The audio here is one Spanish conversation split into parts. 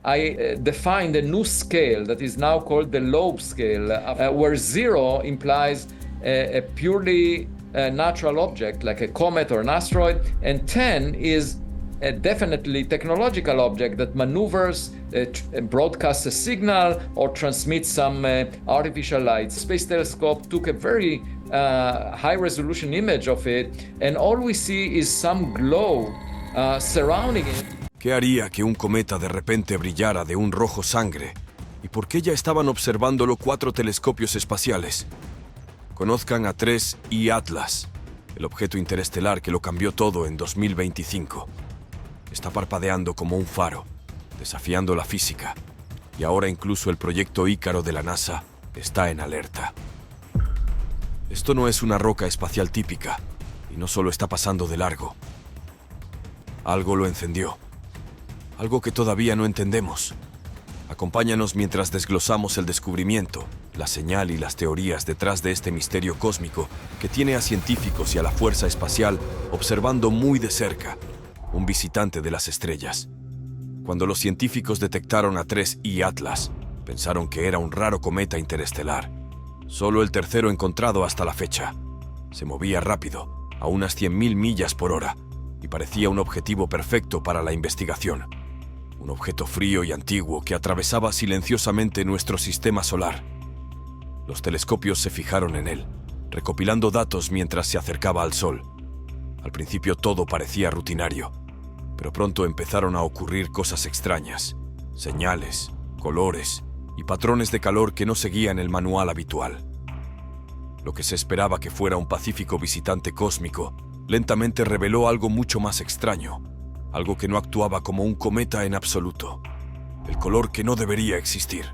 I defined a new scale that is now called the Loeb scale, where 0 implies a purely natural object like a comet or an asteroid, and 10 is a definitely technological object that maneuvers, broadcasts a signal, or transmits some artificial light. Space Telescope took a very high-resolution image of it, and all we see is some glow surrounding it. ¿Qué haría que un cometa de repente brillara de un rojo sangre? ¿Y por qué ya estaban observándolo 4 telescopios espaciales? Conozcan a 3 y Atlas, el objeto interestelar que lo cambió todo en 2025. Está parpadeando como un faro, desafiando la física, y ahora incluso el proyecto Ícaro de la NASA está en alerta. Esto no es una roca espacial típica, y no solo está pasando de largo. Algo lo encendió. Algo que todavía no entendemos. Acompáñanos mientras desglosamos el descubrimiento, la señal y las teorías detrás de este misterio cósmico que tiene a científicos y a la fuerza espacial observando muy de cerca, un visitante de las estrellas. Cuando los científicos detectaron a 3 y Atlas, pensaron que era un raro cometa interestelar. Solo el tercero encontrado hasta la fecha. Se movía rápido, a unas 100.000 millas por hora, y parecía un objetivo perfecto para la investigación. Un objeto frío y antiguo que atravesaba silenciosamente nuestro sistema solar. Los telescopios se fijaron en él, recopilando datos mientras se acercaba al Sol. Al principio todo parecía rutinario, pero pronto empezaron a ocurrir cosas extrañas, señales, colores y patrones de calor que no seguían el manual habitual. Lo que se esperaba que fuera un pacífico visitante cósmico, lentamente reveló algo mucho más extraño, algo que no actuaba como un cometa en absoluto, el color que no debería existir.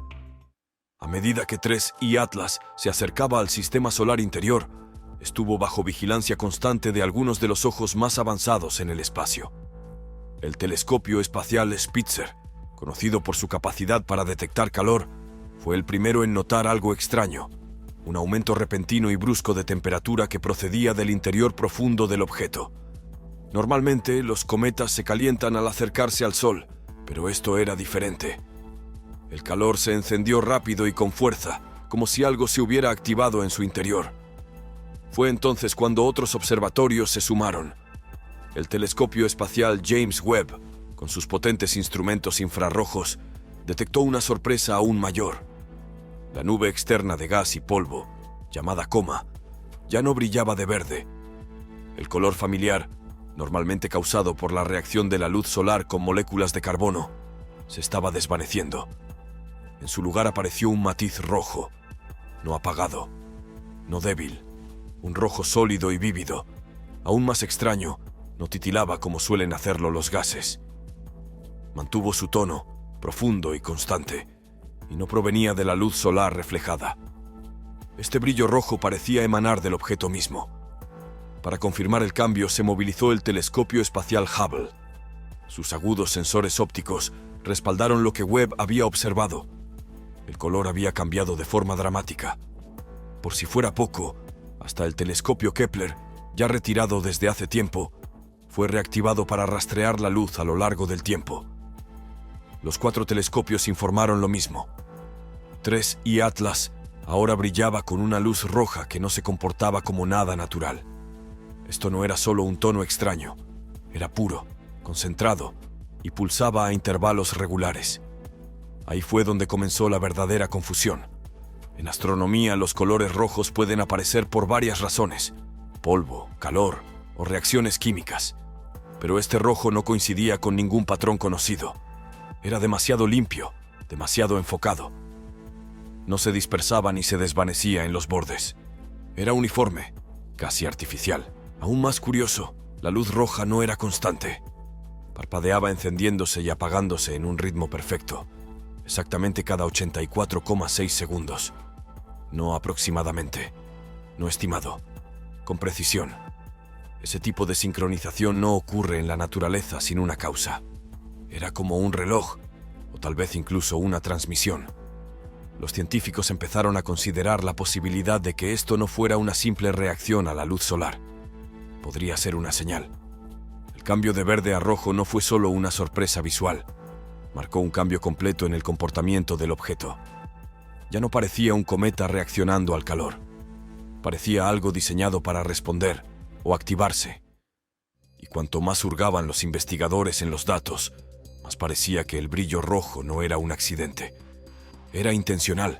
A medida que 3 y Atlas se acercaba al sistema solar interior, estuvo bajo vigilancia constante de algunos de los ojos más avanzados en el espacio. El telescopio espacial Spitzer, conocido por su capacidad para detectar calor, fue el primero en notar algo extraño, un aumento repentino y brusco de temperatura que procedía del interior profundo del objeto. Normalmente, los cometas se calientan al acercarse al Sol, pero esto era diferente. El calor se encendió rápido y con fuerza, como si algo se hubiera activado en su interior. Fue entonces cuando otros observatorios se sumaron. El telescopio espacial James Webb, con sus potentes instrumentos infrarrojos, detectó una sorpresa aún mayor. La nube externa de gas y polvo, llamada coma, ya no brillaba de verde. El color familiar, normalmente causado por la reacción de la luz solar con moléculas de carbono, se estaba desvaneciendo. En su lugar apareció un matiz rojo, no apagado, no débil, un rojo sólido y vívido. Aún más extraño, no titilaba como suelen hacerlo los gases. Mantuvo su tono, profundo y constante, y no provenía de la luz solar reflejada. Este brillo rojo parecía emanar del objeto mismo. Para confirmar el cambio se movilizó el telescopio espacial Hubble. Sus agudos sensores ópticos respaldaron lo que Webb había observado. El color había cambiado de forma dramática. Por si fuera poco, hasta el telescopio Kepler, ya retirado desde hace tiempo, fue reactivado para rastrear la luz a lo largo del tiempo. Los 4 telescopios informaron lo mismo. 3 y Atlas ahora brillaba con una luz roja que no se comportaba como nada natural. Esto no era solo un tono extraño, era puro, concentrado y pulsaba a intervalos regulares. Ahí fue donde comenzó la verdadera confusión. En astronomía, los colores rojos pueden aparecer por varias razones: polvo, calor o reacciones químicas. Pero este rojo no coincidía con ningún patrón conocido. Era demasiado limpio, demasiado enfocado. No se dispersaba ni se desvanecía en los bordes. Era uniforme, casi artificial. Aún más curioso, la luz roja no era constante. Parpadeaba encendiéndose y apagándose en un ritmo perfecto, exactamente cada 84,6 segundos. No aproximadamente, no estimado, con precisión. Ese tipo de sincronización no ocurre en la naturaleza sin una causa. Era como un reloj, o tal vez incluso una transmisión. Los científicos empezaron a considerar la posibilidad de que esto no fuera una simple reacción a la luz solar. Podría ser una señal. El cambio de verde a rojo no fue solo una sorpresa visual. marcó un cambio completo en el comportamiento del objeto. Ya no parecía un cometa reaccionando al calor. Parecía algo diseñado para responder o activarse. Y cuanto más hurgaban los investigadores en los datos, más parecía que el brillo rojo no era un accidente. Era intencional,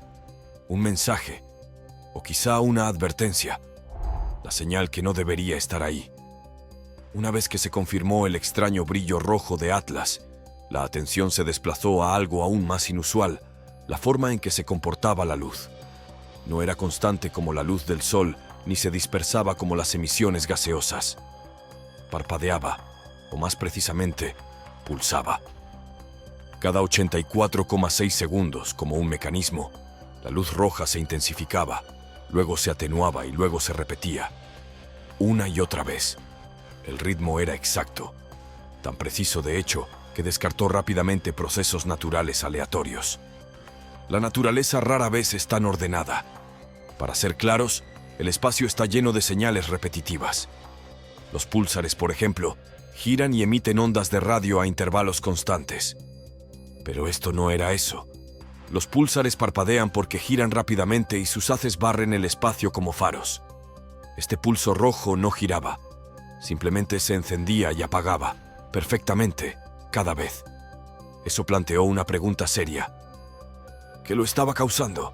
un mensaje, o quizá una advertencia, la señal que no debería estar ahí. Una vez que se confirmó el extraño brillo rojo de Atlas, la atención se desplazó a algo aún más inusual, la forma en que se comportaba la luz. No era constante como la luz del sol, ni se dispersaba como las emisiones gaseosas. Parpadeaba, o más precisamente, pulsaba. Cada 84,6 segundos, como un mecanismo, la luz roja se intensificaba, luego se atenuaba y luego se repetía. Una y otra vez. El ritmo era exacto, tan preciso de hecho que descartó rápidamente procesos naturales aleatorios. La naturaleza rara vez es tan ordenada. Para ser claros, el espacio está lleno de señales repetitivas. Los púlsares, por ejemplo, giran y emiten ondas de radio a intervalos constantes. Pero esto no era eso. Los púlsares parpadean porque giran rápidamente y sus haces barren el espacio como faros. Este pulso rojo no giraba. Simplemente se encendía y apagaba, perfectamente, cada vez. Eso planteó una pregunta seria. ¿Qué lo estaba causando?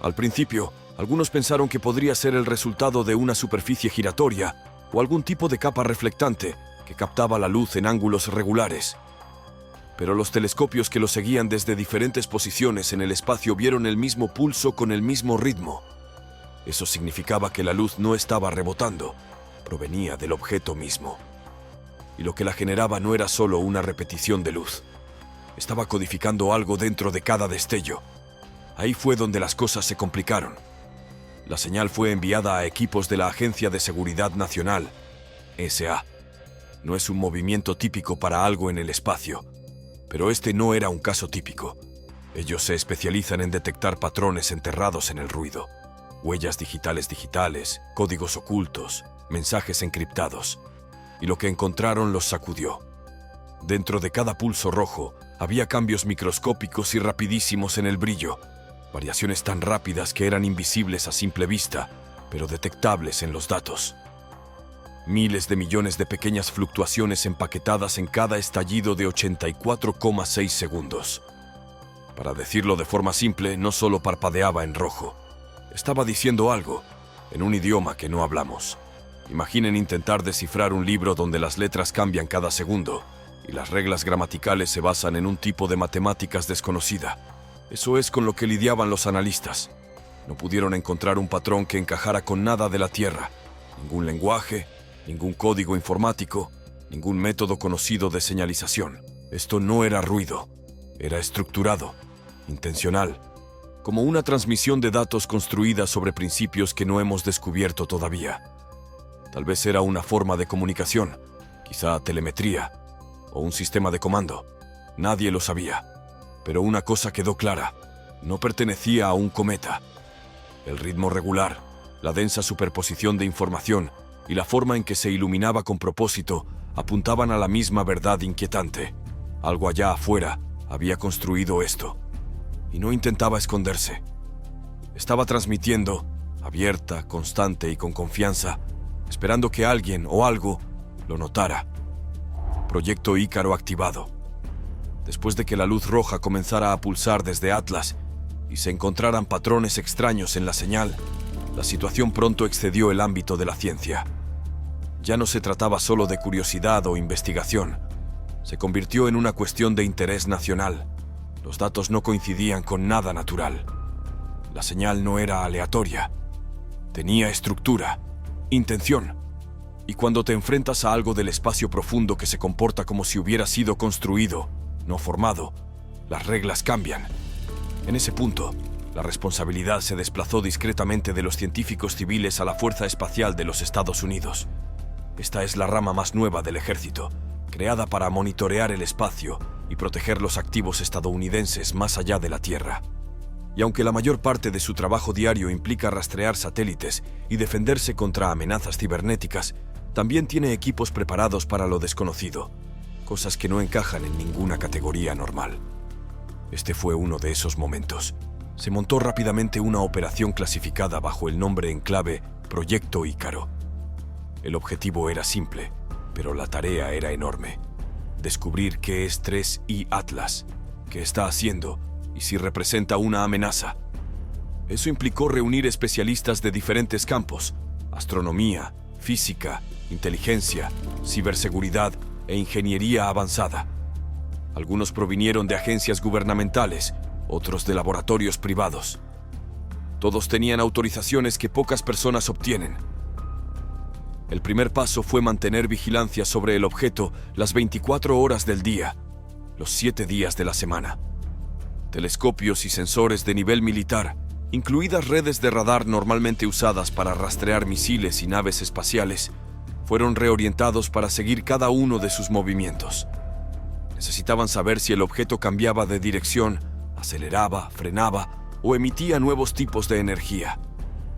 Al principio, algunos pensaron que podría ser el resultado de una superficie giratoria o algún tipo de capa reflectante que captaba la luz en ángulos regulares. Pero los telescopios que lo seguían desde diferentes posiciones en el espacio vieron el mismo pulso con el mismo ritmo. Eso significaba que la luz no estaba rebotando, provenía del objeto mismo. Y lo que la generaba no era solo una repetición de luz. Estaba codificando algo dentro de cada destello. Ahí fue donde las cosas se complicaron. La señal fue enviada a equipos de la Agencia de Seguridad Nacional, SA. No es un movimiento típico para algo en el espacio, pero este no era un caso típico. Ellos se especializan en detectar patrones enterrados en el ruido, huellas digitales, códigos ocultos, mensajes encriptados. Y lo que encontraron los sacudió. Dentro de cada pulso rojo había cambios microscópicos y rapidísimos en el brillo, variaciones tan rápidas que eran invisibles a simple vista, pero detectables en los datos. Miles de millones de pequeñas fluctuaciones empaquetadas en cada estallido de 84,6 segundos. Para decirlo de forma simple, no solo parpadeaba en rojo. Estaba diciendo algo, en un idioma que no hablamos. Imaginen intentar descifrar un libro donde las letras cambian cada segundo y las reglas gramaticales se basan en un tipo de matemáticas desconocida. Eso es con lo que lidiaban los analistas. No pudieron encontrar un patrón que encajara con nada de la Tierra. Ningún lenguaje, ningún código informático, ningún método conocido de señalización. Esto no era ruido, era estructurado, intencional, como una transmisión de datos construida sobre principios que no hemos descubierto todavía. Tal vez era una forma de comunicación, quizá telemetría, o un sistema de comando. Nadie lo sabía. Pero una cosa quedó clara, no pertenecía a un cometa. El ritmo regular, la densa superposición de información y la forma en que se iluminaba con propósito apuntaban a la misma verdad inquietante. Algo allá afuera había construido esto, y no intentaba esconderse. Estaba transmitiendo, abierta, constante y con confianza, esperando que alguien o algo lo notara. Proyecto Ícaro activado. Después de que la luz roja comenzara a pulsar desde Atlas y se encontraran patrones extraños en la señal, la situación pronto excedió el ámbito de la ciencia. Ya no se trataba solo de curiosidad o investigación. Se convirtió en una cuestión de interés nacional. Los datos no coincidían con nada natural. La señal no era aleatoria. Tenía estructura, intención. Y cuando te enfrentas a algo del espacio profundo que se comporta como si hubiera sido construido, no formado, las reglas cambian. En ese punto, la responsabilidad se desplazó discretamente de los científicos civiles a la Fuerza Espacial de los Estados Unidos. Esta es la rama más nueva del ejército, creada para monitorear el espacio y proteger los activos estadounidenses más allá de la Tierra. Y aunque la mayor parte de su trabajo diario implica rastrear satélites y defenderse contra amenazas cibernéticas, también tiene equipos preparados para lo desconocido, cosas que no encajan en ninguna categoría normal. Este fue uno de esos momentos. Se montó rápidamente una operación clasificada bajo el nombre en clave Proyecto Ícaro. El objetivo era simple, pero la tarea era enorme. Descubrir qué es 3I Atlas, qué está haciendo y si representa una amenaza. Eso implicó reunir especialistas de diferentes campos: astronomía, física, inteligencia, ciberseguridad e ingeniería avanzada. Algunos provinieron de agencias gubernamentales, otros de laboratorios privados. Todos tenían autorizaciones que pocas personas obtienen. El primer paso fue mantener vigilancia sobre el objeto las 24 horas del día, los 7 días de la semana. Telescopios y sensores de nivel militar, incluidas redes de radar normalmente usadas para rastrear misiles y naves espaciales, fueron reorientados para seguir cada uno de sus movimientos. Necesitaban saber si el objeto cambiaba de dirección, aceleraba, frenaba o emitía nuevos tipos de energía.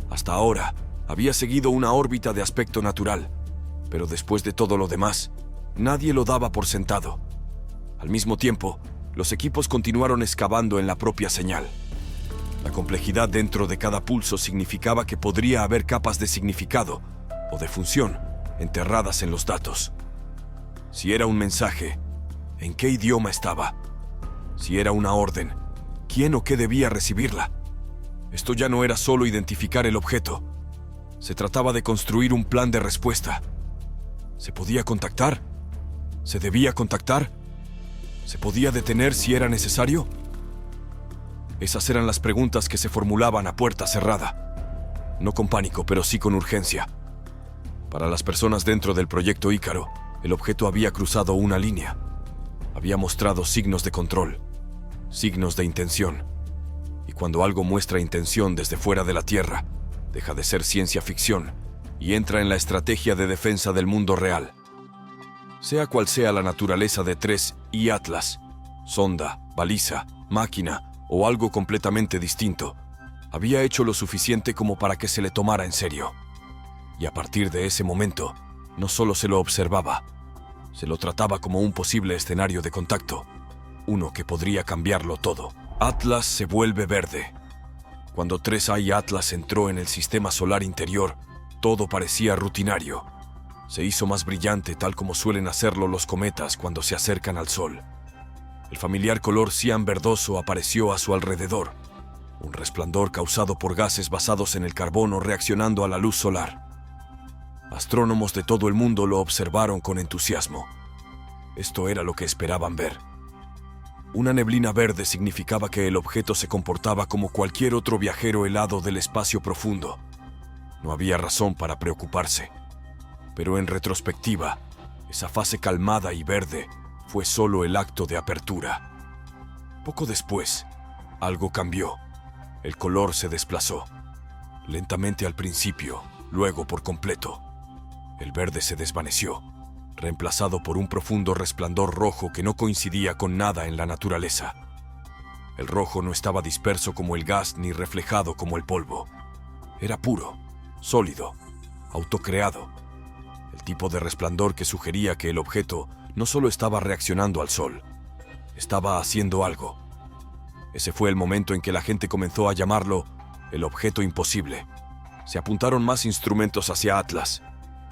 Hasta ahora, había seguido una órbita de aspecto natural, pero después de todo lo demás, nadie lo daba por sentado. Al mismo tiempo, los equipos continuaron excavando en la propia señal. La complejidad dentro de cada pulso significaba que podría haber capas de significado o de función enterradas en los datos. Si era un mensaje, ¿en qué idioma estaba? Si era una orden, ¿quién o qué debía recibirla? Esto ya no era solo identificar el objeto. Se trataba de construir un plan de respuesta. ¿Se podía contactar? ¿Se debía contactar? ¿Se podía detener si era necesario? Esas eran las preguntas que se formulaban a puerta cerrada. No con pánico, pero sí con urgencia. Para las personas dentro del proyecto Ícaro, el objeto había cruzado una línea. Había mostrado signos de control, signos de intención. Y cuando algo muestra intención desde fuera de la Tierra, deja de ser ciencia ficción y entra en la estrategia de defensa del mundo real. Sea cual sea la naturaleza de 3I Atlas, sonda, baliza, máquina o algo completamente distinto, había hecho lo suficiente como para que se le tomara en serio. Y a partir de ese momento, no solo se lo observaba, se lo trataba como un posible escenario de contacto, uno que podría cambiarlo todo. Atlas se vuelve verde. Cuando 3I Atlas entró en el sistema solar interior, todo parecía rutinario. Se hizo más brillante, tal como suelen hacerlo los cometas cuando se acercan al Sol. El familiar color cian verdoso apareció a su alrededor, un resplandor causado por gases basados en el carbono reaccionando a la luz solar. Astrónomos de todo el mundo lo observaron con entusiasmo. Esto era lo que esperaban ver. Una neblina verde significaba que el objeto se comportaba como cualquier otro viajero helado del espacio profundo. No había razón para preocuparse. Pero en retrospectiva, esa fase calmada y verde fue solo el acto de apertura. Poco después, algo cambió. El color se desplazó. Lentamente al principio, luego por completo. El verde se desvaneció, reemplazado por un profundo resplandor rojo que no coincidía con nada en la naturaleza. El rojo no estaba disperso como el gas ni reflejado como el polvo. Era puro, sólido, autocreado. El tipo de resplandor que sugería que el objeto no solo estaba reaccionando al sol, estaba haciendo algo. Ese fue el momento en que la gente comenzó a llamarlo el objeto imposible. Se apuntaron más instrumentos hacia Atlas.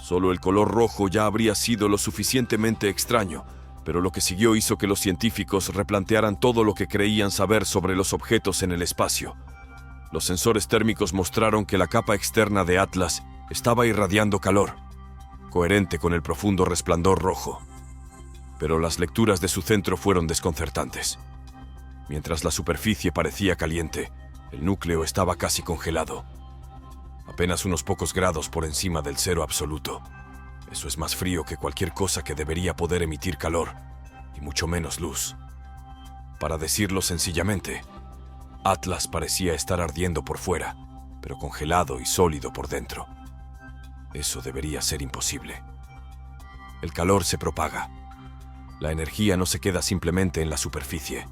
Solo el color rojo ya habría sido lo suficientemente extraño, pero lo que siguió hizo que los científicos replantearan todo lo que creían saber sobre los objetos en el espacio. Los sensores térmicos mostraron que la capa externa de Atlas estaba irradiando calor, coherente con el profundo resplandor rojo. Pero las lecturas de su centro fueron desconcertantes. Mientras la superficie parecía caliente, el núcleo estaba casi congelado. Apenas unos pocos grados por encima del cero absoluto. Eso es más frío que cualquier cosa que debería poder emitir calor, y mucho menos luz. Para decirlo sencillamente, Atlas parecía estar ardiendo por fuera, pero congelado y sólido por dentro. Eso debería ser imposible. El calor se propaga. La energía no se queda simplemente en la superficie.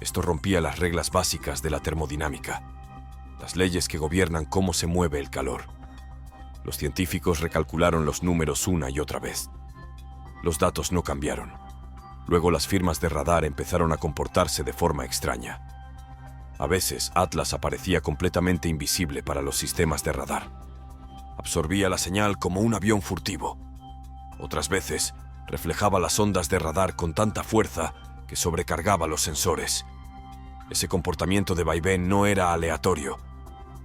Esto rompía las reglas básicas de la termodinámica, las leyes que gobiernan cómo se mueve el calor. Los científicos recalcularon los números una y otra vez. Los datos no cambiaron. Luego las firmas de radar empezaron a comportarse de forma extraña. A veces, Atlas aparecía completamente invisible para los sistemas de radar. Absorbía la señal como un avión furtivo. Otras veces, reflejaba las ondas de radar con tanta fuerza que sobrecargaba los sensores. Ese comportamiento de vaivén no era aleatorio.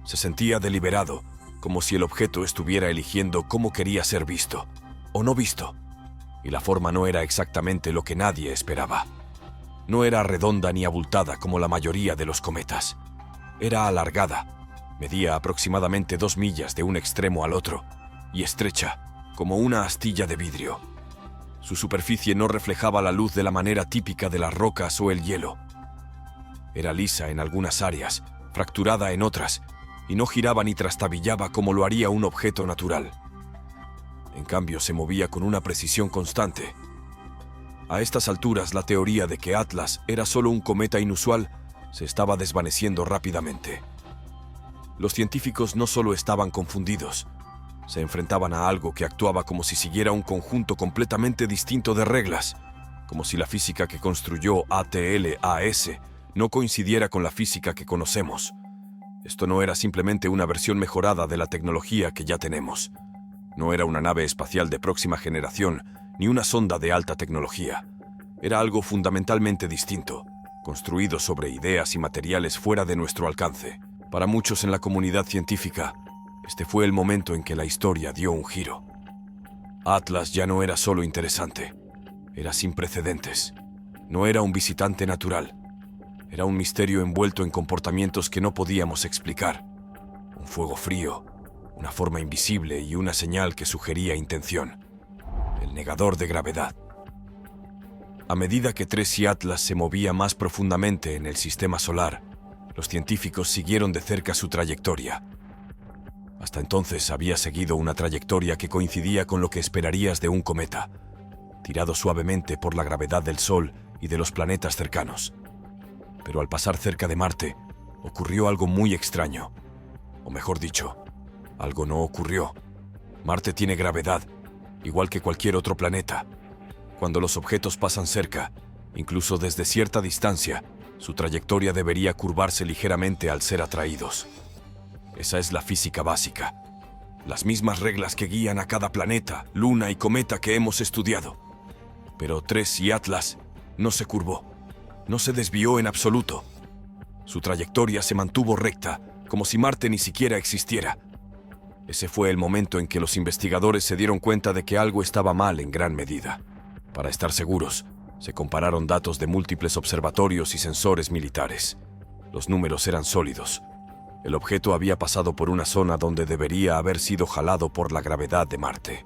Se sentía deliberado, como si el objeto estuviera eligiendo cómo quería ser visto o no visto. Y la forma no era exactamente lo que nadie esperaba. No era redonda ni abultada como la mayoría de los cometas. Era alargada, medía aproximadamente 2 millas de un extremo al otro, y estrecha, como una astilla de vidrio. Su superficie no reflejaba la luz de la manera típica de las rocas o el hielo. Era lisa en algunas áreas, fracturada en otras, y no giraba ni trastabillaba como lo haría un objeto natural. En cambio, se movía con una precisión constante. A estas alturas, la teoría de que Atlas era solo un cometa inusual se estaba desvaneciendo rápidamente. Los científicos no solo estaban confundidos, se enfrentaban a algo que actuaba como si siguiera un conjunto completamente distinto de reglas, como si la física que construyó ATLAS no coincidiera con la física que conocemos. Esto no era simplemente una versión mejorada de la tecnología que ya tenemos. No era una nave espacial de próxima generación, ni una sonda de alta tecnología. Era algo fundamentalmente distinto, construido sobre ideas y materiales fuera de nuestro alcance. Para muchos en la comunidad científica, este fue el momento en que la historia dio un giro. Atlas ya no era solo interesante, era sin precedentes. No era un visitante natural. Era un misterio envuelto en comportamientos que no podíamos explicar. Un fuego frío, una forma invisible y una señal que sugería intención. El negador de gravedad. A medida que Tres y Atlas se movía más profundamente en el sistema solar, los científicos siguieron de cerca su trayectoria. Hasta entonces había seguido una trayectoria que coincidía con lo que esperarías de un cometa, tirado suavemente por la gravedad del Sol y de los planetas cercanos. Pero al pasar cerca de Marte, ocurrió algo muy extraño. O mejor dicho, algo no ocurrió. Marte tiene gravedad, igual que cualquier otro planeta. Cuando los objetos pasan cerca, incluso desde cierta distancia, su trayectoria debería curvarse ligeramente al ser atraídos. Esa es la física básica. Las mismas reglas que guían a cada planeta, luna y cometa que hemos estudiado. Pero Tres y Atlas no se curvó. No se desvió en absoluto. Su trayectoria se mantuvo recta, como si Marte ni siquiera existiera. Ese fue el momento en que los investigadores se dieron cuenta de que algo estaba mal en gran medida. Para estar seguros, se compararon datos de múltiples observatorios y sensores militares. Los números eran sólidos. El objeto había pasado por una zona donde debería haber sido jalado por la gravedad de Marte.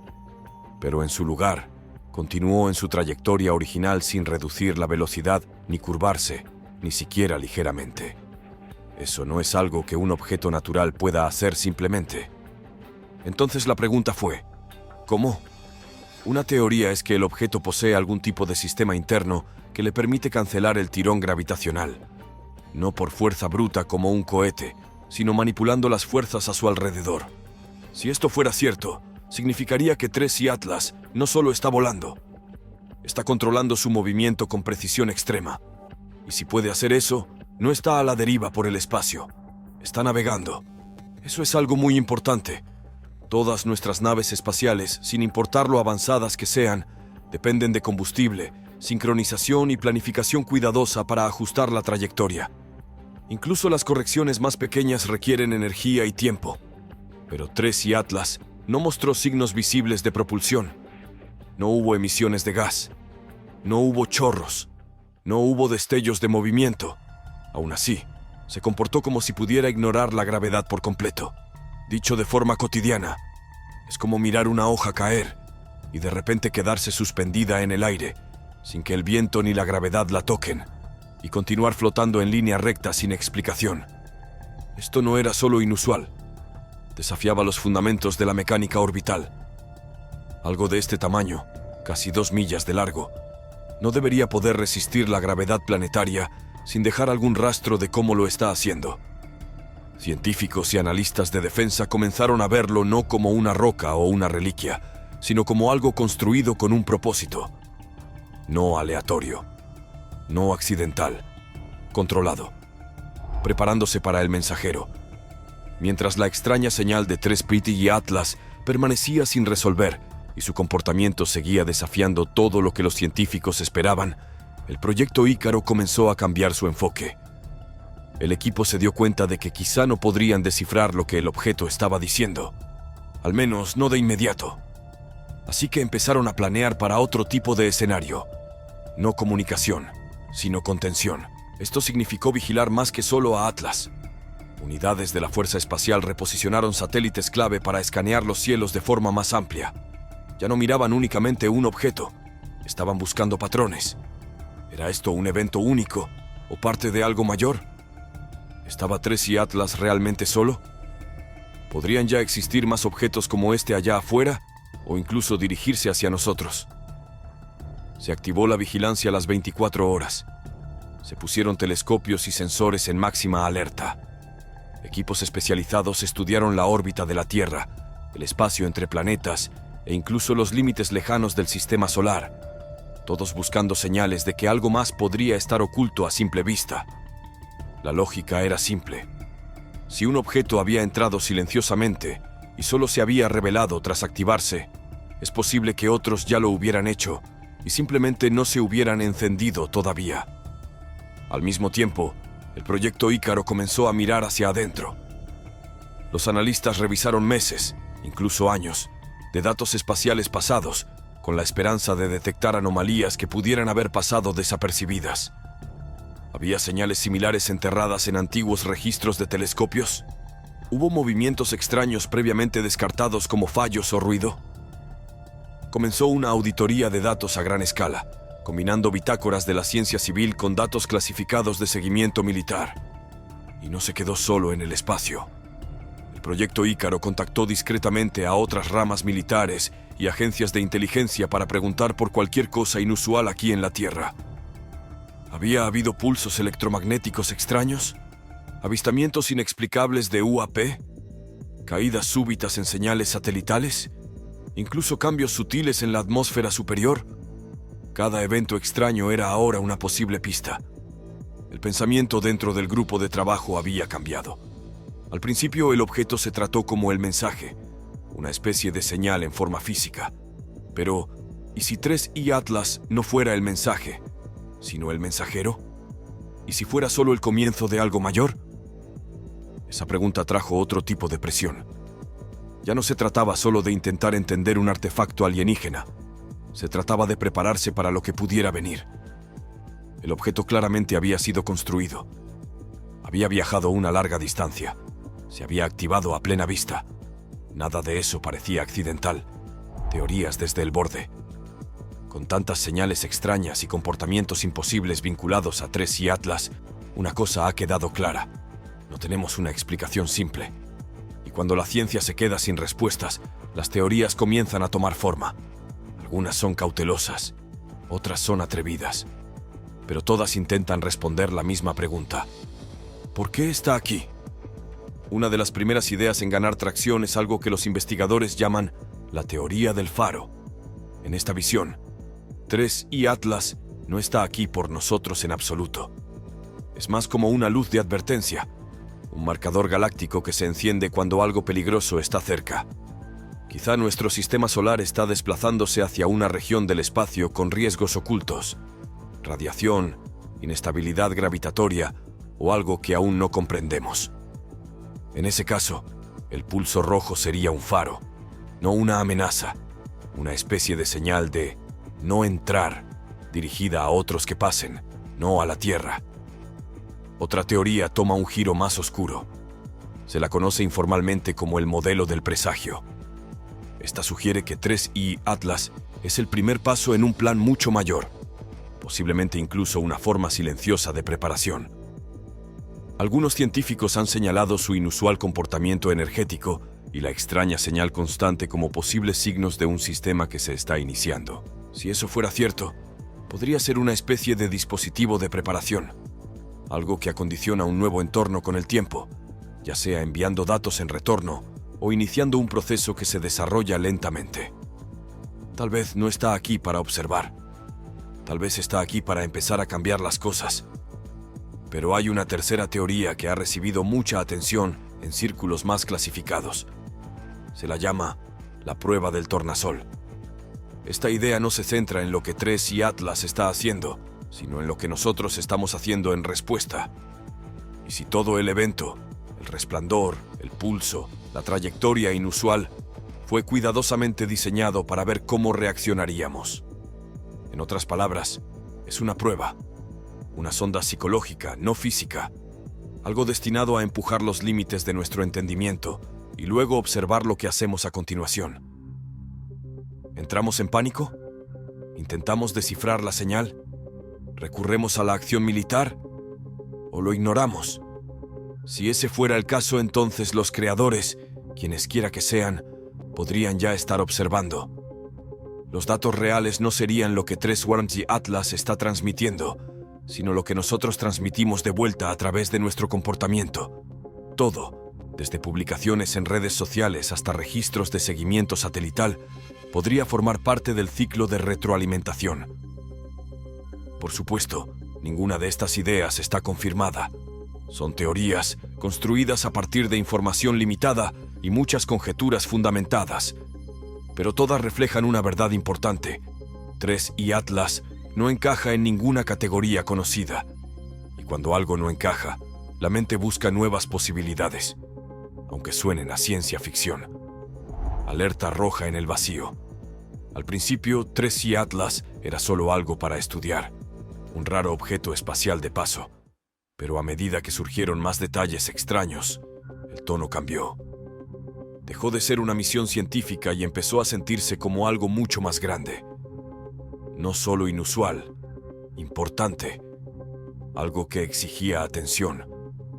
Pero en su lugar, continuó en su trayectoria original sin reducir la velocidad ni curvarse, ni siquiera ligeramente. Eso no es algo que un objeto natural pueda hacer simplemente. Entonces la pregunta fue, ¿cómo? Una teoría es que el objeto posee algún tipo de sistema interno que le permite cancelar el tirón gravitacional, no por fuerza bruta como un cohete, sino manipulando las fuerzas a su alrededor. Si esto fuera cierto, significaría que Tres y Atlas no solo está volando, está controlando su movimiento con precisión extrema. Y si puede hacer eso, no está a la deriva por el espacio, está navegando. Eso es algo muy importante. Todas nuestras naves espaciales, sin importar lo avanzadas que sean, dependen de combustible, sincronización y planificación cuidadosa para ajustar la trayectoria. Incluso las correcciones más pequeñas requieren energía y tiempo. Pero Tres y Atlas no mostró signos visibles de propulsión. No hubo emisiones de gas. No hubo chorros. No hubo destellos de movimiento. Aún así, se comportó como si pudiera ignorar la gravedad por completo. Dicho de forma cotidiana, es como mirar una hoja caer y de repente quedarse suspendida en el aire, sin que el viento ni la gravedad la toquen, y continuar flotando en línea recta sin explicación. Esto no era solo inusual, desafiaba los fundamentos de la mecánica orbital. Algo de este tamaño, casi 2 millas de largo, no debería poder resistir la gravedad planetaria sin dejar algún rastro de cómo lo está haciendo. Científicos y analistas de defensa comenzaron a verlo no como una roca o una reliquia, sino como algo construido con un propósito. no aleatorio, no accidental, controlado, preparándose para el mensajero, mientras la extraña señal de 3PT y Atlas permanecía sin resolver y su comportamiento seguía desafiando todo lo que los científicos esperaban. El proyecto Ícaro comenzó a cambiar su enfoque. El equipo se dio cuenta de que quizá no podrían descifrar lo que el objeto estaba diciendo, al menos no de inmediato. Así que empezaron a planear para otro tipo de escenario. No comunicación, sino contención. Esto significó vigilar más que solo a Atlas. Unidades de la Fuerza Espacial reposicionaron satélites clave para escanear los cielos de forma más amplia. Ya no miraban únicamente un objeto, estaban buscando patrones. ¿Era esto un evento único o parte de algo mayor? ¿Estaba 3 y Atlas realmente solo? ¿Podrían ya existir más objetos como este allá afuera o incluso dirigirse hacia nosotros? Se activó la vigilancia a las 24 horas. Se pusieron telescopios y sensores en máxima alerta. Equipos especializados estudiaron la órbita de la Tierra, el espacio entre planetas e incluso los límites lejanos del sistema solar, todos buscando señales de que algo más podría estar oculto a simple vista. La lógica era simple. Si un objeto había entrado silenciosamente y solo se había revelado tras activarse, es posible que otros ya lo hubieran hecho y simplemente no se hubieran encendido todavía. Al mismo tiempo, el proyecto Ícaro comenzó a mirar hacia adentro. Los analistas revisaron meses, incluso años, de datos espaciales pasados, con la esperanza de detectar anomalías que pudieran haber pasado desapercibidas. ¿Había señales similares enterradas en antiguos registros de telescopios? ¿Hubo movimientos extraños previamente descartados como fallos o ruido? Comenzó una auditoría de datos a gran escala, combinando bitácoras de la ciencia civil con datos clasificados de seguimiento militar. Y no se quedó solo en el espacio. El proyecto Ícaro contactó discretamente a otras ramas militares y agencias de inteligencia para preguntar por cualquier cosa inusual aquí en la Tierra. ¿Había habido pulsos electromagnéticos extraños? ¿Avistamientos inexplicables de UAP? ¿Caídas súbitas en señales satelitales? ¿Incluso cambios sutiles en la atmósfera superior? Cada evento extraño era ahora una posible pista. El pensamiento dentro del grupo de trabajo había cambiado. Al principio el objeto se trató como el mensaje, una especie de señal en forma física. Pero, ¿y si 3 y Atlas no fuera el mensaje, sino el mensajero? ¿Y si fuera solo el comienzo de algo mayor? Esa pregunta trajo otro tipo de presión. Ya no se trataba solo de intentar entender un artefacto alienígena. Se trataba de prepararse para lo que pudiera venir. El objeto claramente había sido construido. Había viajado una larga distancia. Se había activado a plena vista. Nada de eso parecía accidental. Teorías desde el borde. Con tantas señales extrañas y comportamientos imposibles vinculados a 3 y Atlas, una cosa ha quedado clara. No tenemos una explicación simple. Y cuando la ciencia se queda sin respuestas, las teorías comienzan a tomar forma. Algunas son cautelosas, otras son atrevidas, pero todas intentan responder la misma pregunta. ¿Por qué está aquí? Una de las primeras ideas en ganar tracción es algo que los investigadores llaman la teoría del faro. En esta visión, 3 y Atlas no está aquí por nosotros en absoluto. Es más como una luz de advertencia, un marcador galáctico que se enciende cuando algo peligroso está cerca. Quizá nuestro sistema solar está desplazándose hacia una región del espacio con riesgos ocultos, radiación, inestabilidad gravitatoria o algo que aún no comprendemos. En ese caso, el pulso rojo sería un faro, no una amenaza, una especie de señal de no entrar, dirigida a otros que pasen, no a la Tierra. Otra teoría toma un giro más oscuro. Se la conoce informalmente como el modelo del presagio. Esta sugiere que 3 y Atlas es el primer paso en un plan mucho mayor, posiblemente incluso una forma silenciosa de preparación. Algunos científicos han señalado su inusual comportamiento energético y la extraña señal constante como posibles signos de un sistema que se está iniciando. Si eso fuera cierto, podría ser una especie de dispositivo de preparación, algo que acondiciona un nuevo entorno con el tiempo, ya sea enviando datos en retorno o iniciando un proceso que se desarrolla lentamente. Tal vez no está aquí para observar. Tal vez está aquí para empezar a cambiar las cosas. Pero hay una tercera teoría que ha recibido mucha atención en círculos más clasificados. Se la llama la prueba del tornasol. Esta idea no se centra en lo que Tres y Atlas está haciendo, sino en lo que nosotros estamos haciendo en respuesta. Y si todo el evento, el resplandor, el pulso, la trayectoria inusual, fue cuidadosamente diseñado para ver cómo reaccionaríamos. En otras palabras, es una prueba, una sonda psicológica, no física, algo destinado a empujar los límites de nuestro entendimiento y luego observar lo que hacemos a continuación. ¿Entramos en pánico? ¿Intentamos descifrar la señal? ¿Recurremos a la acción militar? ¿O lo ignoramos? Si ese fuera el caso, entonces los creadores, quienes quiera que sean, podrían ya estar observando. Los datos reales no serían lo que Tres Worms y Atlas está transmitiendo, sino lo que nosotros transmitimos de vuelta a través de nuestro comportamiento. Todo, desde publicaciones en redes sociales hasta registros de seguimiento satelital, podría formar parte del ciclo de retroalimentación. Por supuesto, ninguna de estas ideas está confirmada. Son teorías construidas a partir de información limitada y muchas conjeturas fundamentadas. Pero todas reflejan una verdad importante. Tres y Atlas no encaja en ninguna categoría conocida. Y cuando algo no encaja, la mente busca nuevas posibilidades, aunque suenen a ciencia ficción. Alerta roja en el vacío. Al principio, Tres y Atlas era solo algo para estudiar, un raro objeto espacial de paso. Pero a medida que surgieron más detalles extraños, el tono cambió. Dejó de ser una misión científica y empezó a sentirse como algo mucho más grande. No solo inusual, importante. Algo que exigía atención,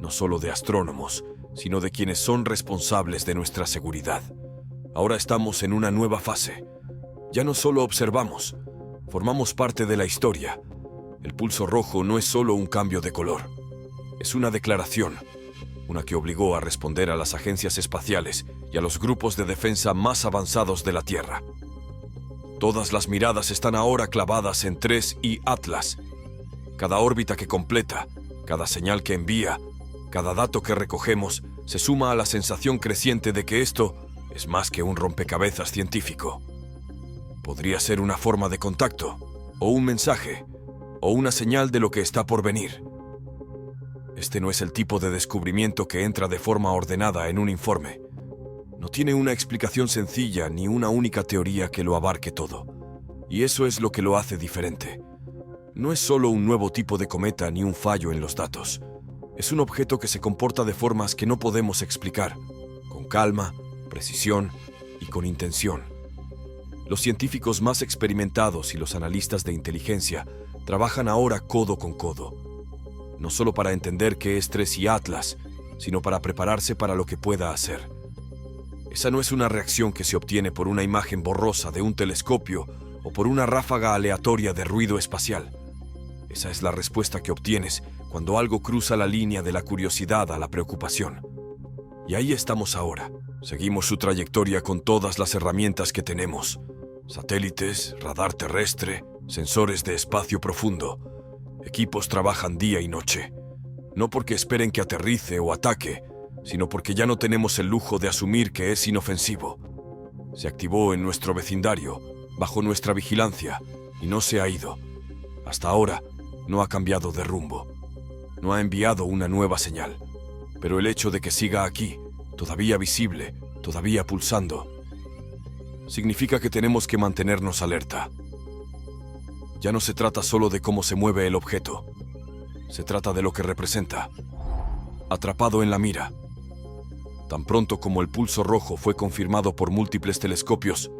no solo de astrónomos, sino de quienes son responsables de nuestra seguridad. Ahora estamos en una nueva fase. Ya no solo observamos, formamos parte de la historia. El pulso rojo no es solo un cambio de color. Es una declaración, una que obligó a responder a las agencias espaciales y a los grupos de defensa más avanzados de la Tierra. Todas las miradas están ahora clavadas en Tres y Atlas. Cada órbita que completa, cada señal que envía, cada dato que recogemos, se suma a la sensación creciente de que esto es más que un rompecabezas científico. Podría ser una forma de contacto, o un mensaje, o una señal de lo que está por venir. Este no es el tipo de descubrimiento que entra de forma ordenada en un informe. No tiene una explicación sencilla ni una única teoría que lo abarque todo. Y eso es lo que lo hace diferente. No es solo un nuevo tipo de cometa ni un fallo en los datos. Es un objeto que se comporta de formas que no podemos explicar, con calma, precisión y con intención. Los científicos más experimentados y los analistas de inteligencia trabajan ahora codo con codo. No solo para entender qué es Tres y Atlas, sino para prepararse para lo que pueda hacer. Esa no es una reacción que se obtiene por una imagen borrosa de un telescopio o por una ráfaga aleatoria de ruido espacial. Esa es la respuesta que obtienes cuando algo cruza la línea de la curiosidad a la preocupación. Y ahí estamos ahora. Seguimos su trayectoria con todas las herramientas que tenemos. Satélites, radar terrestre, sensores de espacio profundo. Equipos trabajan día y noche. No porque esperen que aterrice o ataque, sino porque ya no tenemos el lujo de asumir que es inofensivo. Se activó en nuestro vecindario, bajo nuestra vigilancia, y no se ha ido. Hasta ahora, no ha cambiado de rumbo. No ha enviado una nueva señal. Pero el hecho de que siga aquí, todavía visible, todavía pulsando, significa que tenemos que mantenernos alerta. Ya no se trata solo de cómo se mueve el objeto. Se trata de lo que representa. Atrapado en la mira. Tan pronto como el pulso rojo fue confirmado por múltiples telescopios,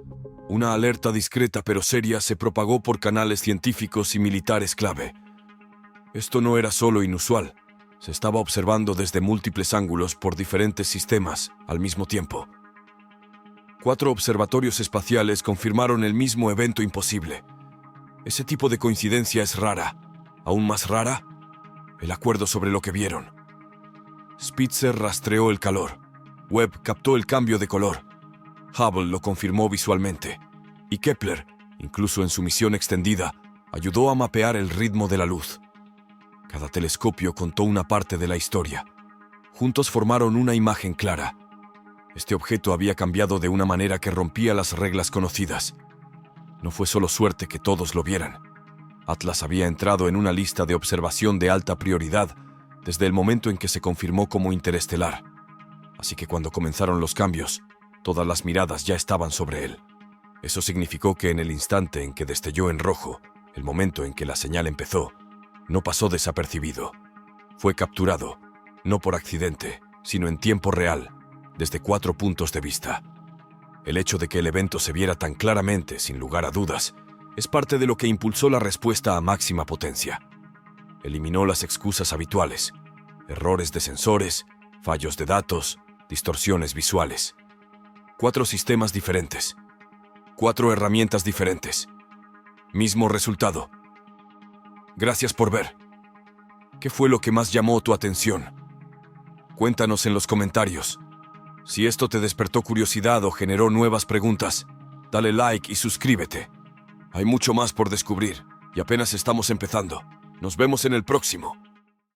una alerta discreta pero seria se propagó por canales científicos y militares clave. Esto no era solo inusual. Se estaba observando desde múltiples ángulos por diferentes sistemas al mismo tiempo. 4 observatorios espaciales confirmaron el mismo evento imposible. Ese tipo de coincidencia es rara. Aún más rara, el acuerdo sobre lo que vieron. Spitzer rastreó el calor. Webb captó el cambio de color. Hubble lo confirmó visualmente. Y Kepler, incluso en su misión extendida, ayudó a mapear el ritmo de la luz. Cada telescopio contó una parte de la historia. Juntos formaron una imagen clara. Este objeto había cambiado de una manera que rompía las reglas conocidas. No fue solo suerte que todos lo vieran. Atlas había entrado en una lista de observación de alta prioridad desde el momento en que se confirmó como interestelar. Así que cuando comenzaron los cambios, todas las miradas ya estaban sobre él. Eso significó que en el instante en que destelló en rojo, el momento en que la señal empezó, no pasó desapercibido. Fue capturado, no por accidente, sino en tiempo real, desde 4 puntos de vista. El hecho de que el evento se viera tan claramente, sin lugar a dudas, es parte de lo que impulsó la respuesta a máxima potencia. Eliminó las excusas habituales, errores de sensores, fallos de datos, distorsiones visuales. 4 sistemas diferentes, 4 herramientas diferentes. Mismo resultado. Gracias por ver. ¿Qué fue lo que más llamó tu atención? Cuéntanos en los comentarios. Si esto te despertó curiosidad o generó nuevas preguntas, dale like y suscríbete. Hay mucho más por descubrir y apenas estamos empezando. Nos vemos en el próximo.